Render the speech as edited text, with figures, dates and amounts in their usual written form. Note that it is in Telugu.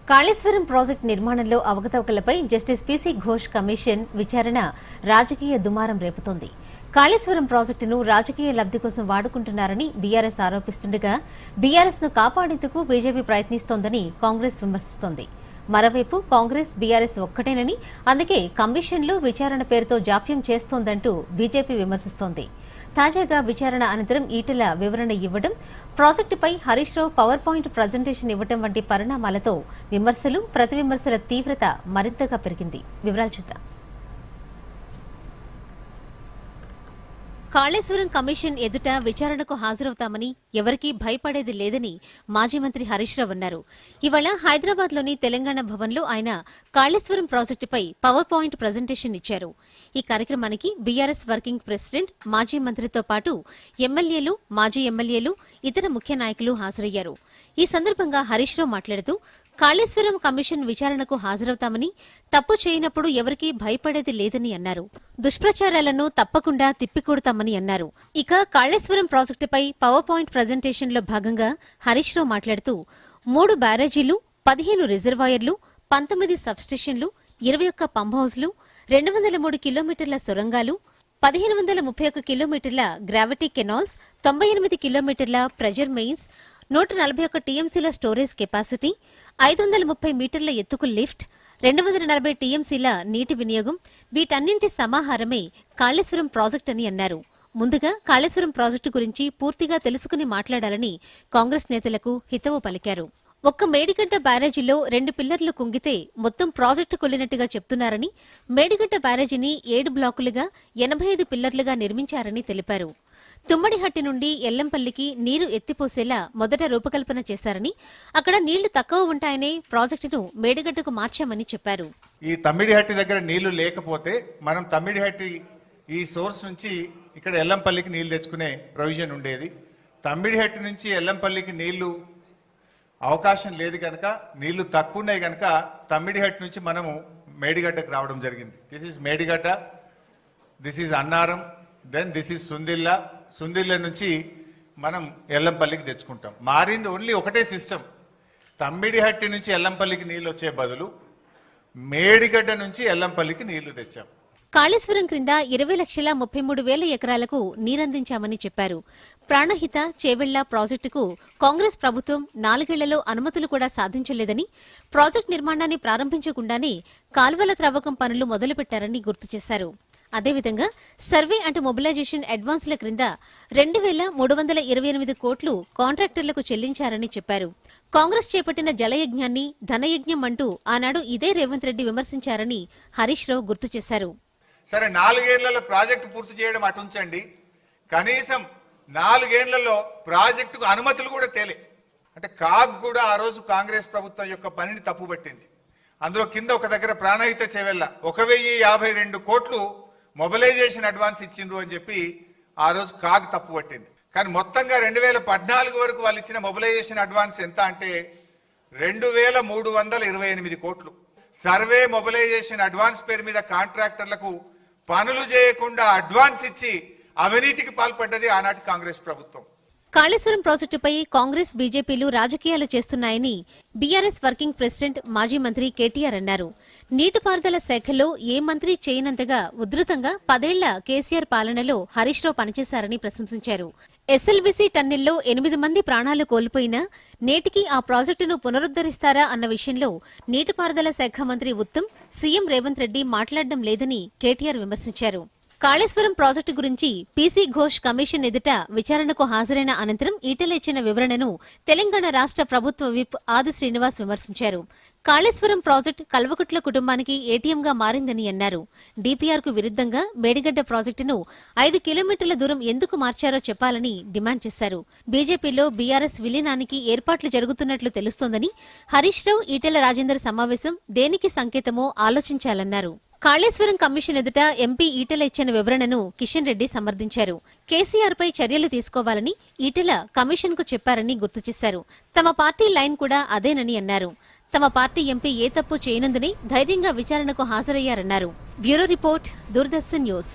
కాళేశ్వరం ప్రాజెక్టు నిర్మాణంలో అవకతవకలపై జస్టిస్ పీసీ ఘోష్ కమిషన్ విచారణ రాజకీయ దుమారం రేపుతోంది. కాళేశ్వరం ప్రాజెక్టును రాజకీయ లబ్ది కోసం వాడుకుంటున్నారని బీఆర్ఎస్ ఆరోపిస్తుండగా బీఆర్ఎస్ ను కాపాడేందుకు బీజేపీ ప్రయత్నిస్తోందని కాంగ్రెస్ విమర్శిస్తోంది. మరోవైపు కాంగ్రెస్ బీఆర్ఎస్ ఒక్కటేనని, అందుకే కమిషన్లు విచారణ పేరుతో జాప్యం చేస్తోందంటూ బీజేపీ విమర్శిస్తోంది. తాజాగా విచారణ అనంతరం ఈటెల వివరణ ఇవ్వడం, ప్రాజెక్టుపై Harish Rao power point presentation ఇవ్వడం వంటి పరిణామాలతో విమర్శలు, ప్రతివిమర్శల తీవ్రత మరింతగా పెరిగింది. వివరాలు చూద్దాం. కాళేశ్వరం కమిషన్ ఎదుట విచారణకు హాజరవుతామని ఎవరికీ భయపడేది లేదని మాజీ మంత్రి హరీష్ రావు అన్నారు. ఇవాళ హైదరాబాద్లోని తెలంగాణ భవన్లో ఆయన కాళేశ్వరం ప్రాజెక్టుపై పవర్ పాయింట్ ప్రజెంటేషన్ ఇచ్చారు. ఈ కార్యక్రమానికి బీఆర్ఎస్ వర్కింగ్ ప్రెసిడెంట్, మాజీ మంత్రితో పాటు ఎమ్మెల్యేలు, మాజీ ఎమ్మెల్యేలు, ఇతర ముఖ్య నాయకులు హాజరయ్యారు. ఈ సందర్భంగా హరీష్ రావు మాట్లాడుతూ కాళేశ్వరం కమిషన్ విచారణకు హాజరవుతామని, తప్పు చేయనప్పుడు ఎవరికీ భయపడేది లేదని అన్నారు. దుష్ప్రచారాలను తప్పకుండా తిప్పికొడతామని అన్నారు. ఇక కాళేశ్వరం ప్రాజెక్టుపై పవర్ పాయింట్ ప్రజెంటేషన్లో భాగంగా హరీష్ రావు మాట్లాడుతూ 3 బ్యారేజీలు, 15 రిజర్వాయర్లు, 19 సబ్స్టేషన్లు, 21 పంప్ హౌస్లు, 203 కిలోమీటర్ల సొరంగాలు, 1531 కిలోమీటర్ల గ్రావిటీ కెనాల్స్, 98 కిలోమీటర్ల ప్రెజర్ మెయిన్స్, 141 టీఎంసీల స్టోరేజ్ కెపాసిటీ, 530 మీటర్ల ఎత్తుకు లిఫ్ట్, 240 టీఎంసీల నీటి వినియోగం, వీటన్నింటి సమాహారమే కాళేశ్వరం ప్రాజెక్టు అని అన్నారు. ముందుగా కాళేశ్వరం ప్రాజెక్టు గురించి పూర్తిగా తెలుసుకుని మాట్లాడాలని కాంగ్రెస్ నేతలకు హితవు పలికారు. ఒక్క మేడిగడ్డ బ్యారేజీలో 2 పిల్లర్లు కుంగితే మొత్తం ప్రాజెక్టు కొల్లినట్టుగా చెప్తున్నారని, మేడిగడ్డ బ్యారేజీని 7 బ్లాకులుగా 85 పిల్లర్లుగా నిర్మించారని తెలిపారు. తుమ్మడిహట్టి నుండి ఎల్లంపల్లికి నీరు ఎత్తిపోసేలా మొదట రూపకల్పన చేశారని, అక్కడ నీళ్లు తక్కువ ఉంటాయనే ప్రాజెక్టును మేడిగడ్డకు మార్చామని చెప్పారు. ఈ తమ్మిడిహట్టి దగ్గర నీళ్లు లేకపోతే మనం తమ్మిడిహట్టి ఈ సోర్స్ నుంచి ఇక్కడ ఎల్లంపల్లికి నీళ్లు తెచ్చుకునే ప్రొవిజన్ ఉండేది. తమ్మిడిహట్టి నుంచి ఎల్లంపల్లికి నీళ్లు అవకాశం లేదు కనుక, నీళ్లు తక్కువ ఉన్నాయి కనుక తమ్మిడిహట్టి నుంచి మనము మేడిగడ్డకు రావడం జరిగింది. This is Medigadda, this is Annaram, then this is Sundilla. Sundilla నుంచి మనం ఎల్లంపల్లికి తెచ్చుకుంటాం. మారింది ఓన్లీ ఒకటే సిస్టమ్. తమ్మిడిహట్టి నుంచి ఎల్లంపల్లికి నీళ్ళు వచ్చే బదులు మేడిగడ్డ నుంచి ఎల్లంపల్లికి నీళ్లు తెచ్చాం. కాళేశ్వరం క్రింద 20,33,000 ఎకరాలకు నీరందించామని చెప్పారు. ప్రాణహిత, చేవెళ్ల ప్రాజెక్టుకు కాంగ్రెస్ ప్రభుత్వం 4 ఏళ్లలో అనుమతులు కూడా సాధించలేదని, ప్రాజెక్టు నిర్మాణాన్ని ప్రారంభించకుండానే కాల్వల త్రవ్వకం పనులు మొదలుపెట్టారని గుర్తు చేశారు. అదేవిధంగా సర్వే అండ్ మొబిలైజేషన్ అడ్వాన్స్ల క్రింద 2,328 కోట్లు కాంట్రాక్టర్లకు చెల్లించారని చెప్పారు. కాంగ్రెస్ చేపట్టిన జలయజ్ఞాన్ని ధనయజ్ఞం అంటూ ఆనాడు ఇదే రేవంత్ రెడ్డి విమర్శించారని హరీష్ రావు గుర్తు చేశారు. సరే, 4 ఏళ్లలో ప్రాజెక్టు పూర్తి చేయడం అటుంచండి, కనీసం 4 ఏళ్లలో ప్రాజెక్టుకు అనుమతులు కూడా తేలే. అంటే కాగ్ కూడా ఆ రోజు కాంగ్రెస్ ప్రభుత్వం యొక్క పనిని తప్పుపట్టింది. అందులో కింద ఒక దగ్గర ప్రాణహిత చేవెళ్ళ 1,052 కోట్లు మొబిలైజేషన్ అడ్వాన్స్ ఇచ్చిండ్రు అని చెప్పి ఆ రోజు కాగ్ తప్పు పట్టింది. కానీ మొత్తంగా 2014 వరకు వాళ్ళు ఇచ్చిన మొబిలైజేషన్ అడ్వాన్స్ ఎంత అంటే 2,328 కోట్లు. సర్వే మొబిలైజేషన్ అడ్వాన్స్ పేరు మీద కాంట్రాక్టర్లకు పనులు చేయకుండా అడ్వాన్స్ ఇచ్చి అవినీతికి పాల్పడ్డది ఆనాటి కాంగ్రెస్ ప్రభుత్వం. కాళేశ్వరం ప్రాజెక్టుపై కాంగ్రెస్, బీజేపీలు రాజకీయాలు చేస్తున్నాయని బీఆర్ఎస్ వర్కింగ్ ప్రెసిడెంట్, మాజీ మంత్రి కేటీఆర్ అన్నారు. నీటిపారుదల శాఖలో ఏ మంత్రి చేయనంతగా ఉధృతంగా 10 ఏళ్ల కేసీఆర్ పాలనలో హరీష్ రావు పనిచేశారని ప్రశంసించారు. ఎస్ఎల్బీసీ టన్నెల్లో 8 మంది ప్రాణాలు కోల్పోయినా నేటికి ఆ ప్రాజెక్టును పునరుద్దరిస్తారా అన్న విషయంలో నీటిపారుదల శాఖ మంత్రి ఉత్తమ్, సీఎం రేవంత్ రెడ్డి మాట్లాడడం లేదని కేటీఆర్ విమర్శించారు. కాళేశ్వరం ప్రాజెక్టు గురించి పీసీ ఘోష్ కమిషన్ ఎదుట విచారణకు హాజరైన అనంతరం ఈటెల ఇచ్చిన వివరణను తెలంగాణ రాష్ట్ర ప్రభుత్వ విప్ ఆది శ్రీనివాస్ విమర్శించారు. కాళేశ్వరం ప్రాజెక్టు కల్వకుట్ల కుటుంబానికి ఏటీఎంగా మారిందని అన్నారు. డీపీఆర్కు విరుద్ధంగా మేడిగడ్డ ప్రాజెక్టును 5 కిలోమీటర్ల దూరం ఎందుకు మార్చారో చెప్పాలని డిమాండ్ చేశారు. బీజేపీలో బీఆర్ఎస్ విలీనానికి ఏర్పాట్లు జరుగుతున్నట్లు తెలుస్తోందని, హరీష్ రావు, ఈటెల రాజేందర్ సమావేశం దేనికి సంకేతమో ఆలోచించాలన్నారు. కాళేశ్వరం కమిషన్ ఎదుట ఎంపీ ఈటెల ఇచ్చిన వివరణను కిషన్ రెడ్డి సమర్థించారు. కేసీఆర్ పై చర్యలు తీసుకోవాలని ఈటెల కమిషన్ కు చెప్పారని గుర్తు చేశారు. తమ పార్టీ లైన్ కూడా అదేనని అన్నారు. తమ పార్టీ ఎంపీ ఏ తప్పు చేయనందునే ధైర్యంగా విచారణకు హాజరయ్యారన్నారు. Bureau report, Doordarshan news.